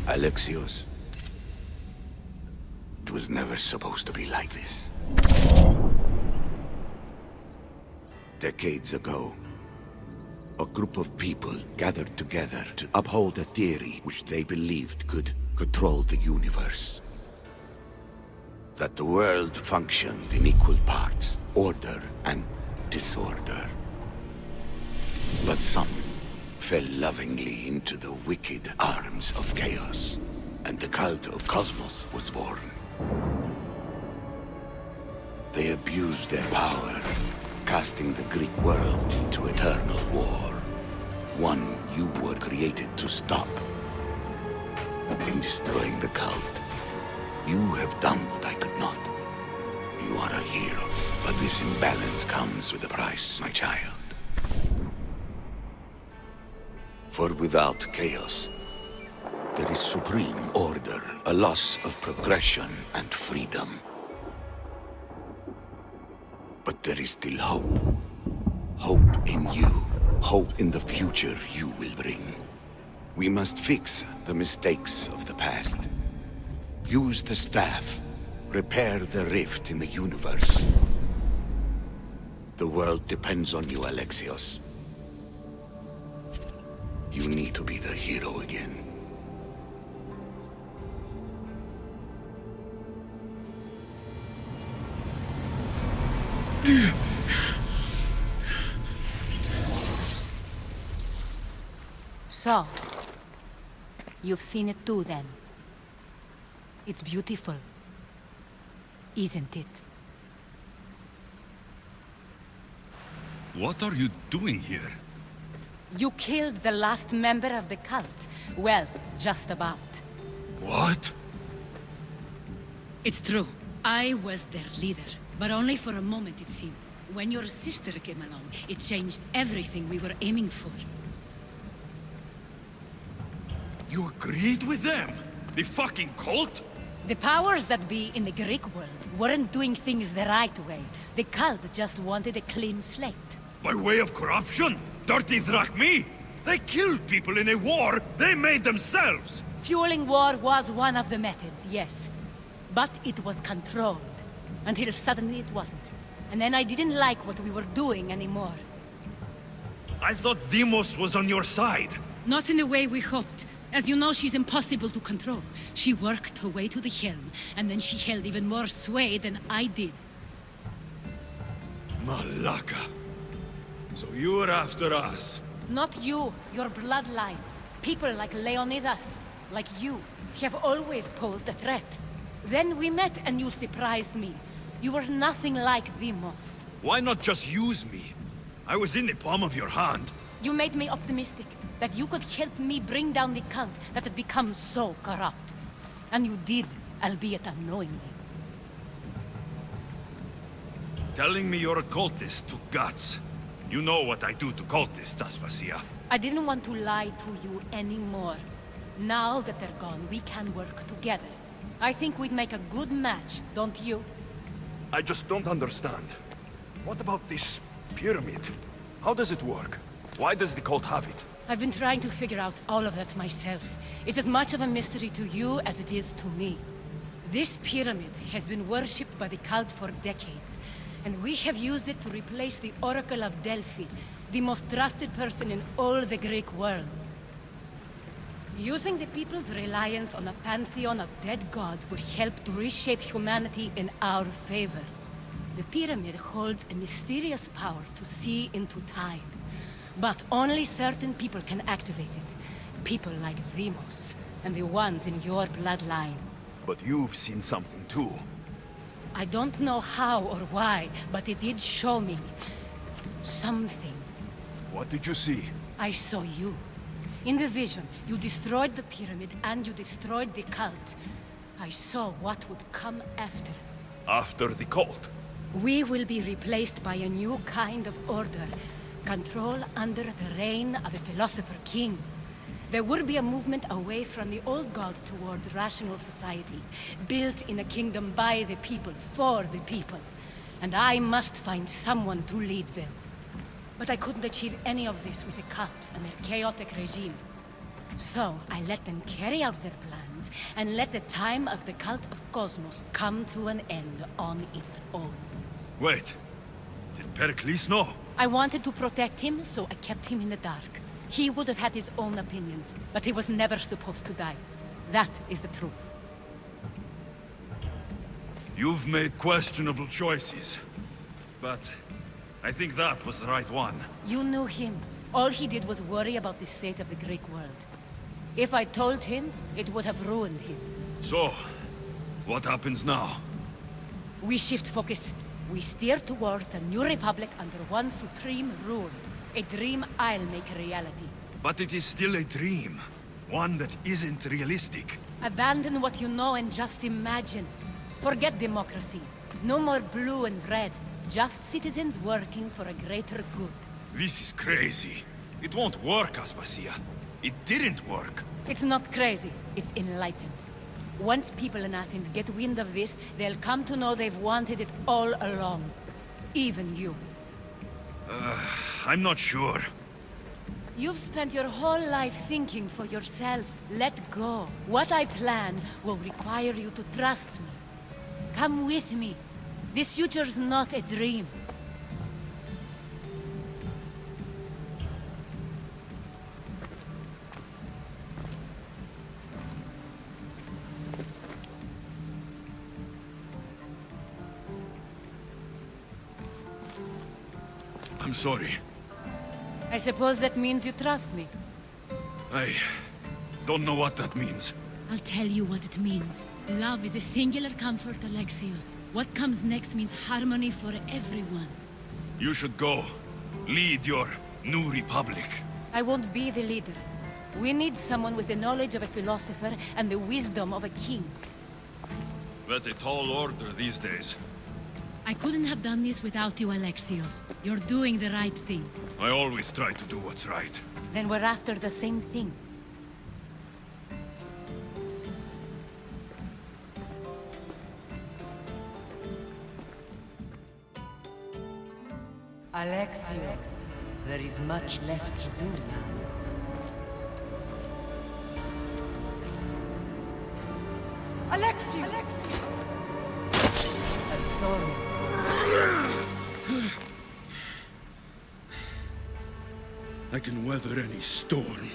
Alexios, it was never supposed to be like this. Decades ago, a group of people gathered together to uphold a theory which they believed could control the universe. That the world functioned in equal parts, order and disorder. But some fell lovingly into the wicked arms of chaos, and the cult of Cosmos was born. They abused their power, casting the Greek world into eternal war. One you were created to stop. In destroying the cult, you have done what I could not. You are a hero, but this imbalance comes with a price, my child. For without chaos, there is supreme order, a loss of progression and freedom. But there is still hope. Hope in you. Hope in the future you will bring. We must fix the mistakes of the past. Use the staff. Repair the rift in the universe. The world depends on you, Alexios. You need to be the hero again. So, you've seen it too then. It's beautiful, isn't it? What are you doing here? You killed the last member of the cult. Well, just about. What? It's true. I was their leader, but only for a moment it seemed. When your sister came along, it changed everything we were aiming for. You agreed with them? The fucking cult? The powers that be in the Greek world weren't doing things the right way. The cult just wanted a clean slate. By way of corruption? Dirty drachmi? They killed people in a war they made themselves! Fueling war was one of the methods, yes. But it was controlled. Until suddenly it wasn't. And then I didn't like what we were doing anymore. I thought Deimos was on your side. Not in the way we hoped. As you know, she's impossible to control. She worked her way to the helm, and then she held even more sway than I did. Malaka. So you were after us? Not you, your bloodline. People like Leonidas, like you, have always posed a threat. Then we met and you surprised me. You were nothing like Deimos. Why not just use me? I was in the palm of your hand. You made me optimistic that you could help me bring down the cult that had become so corrupt. And you did, albeit unknowingly. Telling me you're a cultist took guts. You know what I do to cultists, Aspasia. I didn't want to lie to you anymore. Now that they're gone, we can work together. I think we'd make a good match, don't you? I just don't understand. What about this pyramid? How does it work? Why does the cult have it? I've been trying to figure out all of that myself. It's as much of a mystery to you as it is to me. This pyramid has been worshipped by the cult for decades, and we have used it to replace the Oracle of Delphi, the most trusted person in all the Greek world. Using the people's reliance on a pantheon of dead gods would help to reshape humanity in our favor. The pyramid holds a mysterious power to see into time. But only certain people can activate it. People like Deimos, and the ones in your bloodline. But you've seen something too. I don't know how or why, but it did show me something. What did you see? I saw you. In the vision, you destroyed the pyramid and you destroyed the cult. I saw what would come after. After the cult? We will be replaced by a new kind of order. Control under the reign of a philosopher king. There would be a movement away from the old gods towards rational society, built in a kingdom by the people, for the people. And I must find someone to lead them. But I couldn't achieve any of this with the cult and their chaotic regime. So, I let them carry out their plans, and let the time of the cult of Cosmos come to an end on its own. Wait. Did Pericles know? I wanted to protect him, so I kept him in the dark. He would have had his own opinions, but he was never supposed to die. That is the truth. You've made questionable choices. But I think that was the right one. You knew him. All he did was worry about the state of the Greek world. If I told him, it would have ruined him. So, what happens now? We shift focus. We steer towards a new republic under one supreme rule. A dream I'll make a reality. But it is still a dream. One that isn't realistic. Abandon what you know and just imagine. Forget democracy. No more blue and red. Just citizens working for a greater good. This is crazy. It won't work, Aspasia. It didn't work. It's not crazy. It's enlightened. Once people in Athens get wind of this, they'll come to know they've wanted it all along. Even you. I'm not sure. You've spent your whole life thinking for yourself. Let go. What I plan will require you to trust me. Come with me. This future's not a dream. I'm sorry. I suppose that means you trust me. I don't know what that means. I'll tell you what it means. Love is a singular comfort, Alexios. What comes next means harmony for everyone. You should go. Lead your new republic. I won't be the leader. We need someone with the knowledge of a philosopher and the wisdom of a king. That's a tall order these days. I couldn't have done this without you, Alexios. You're doing the right thing. I always try to do what's right. Then we're after the same thing. Alexios, there is much left to do now. Alexios! A storm is coming. I can weather any storm.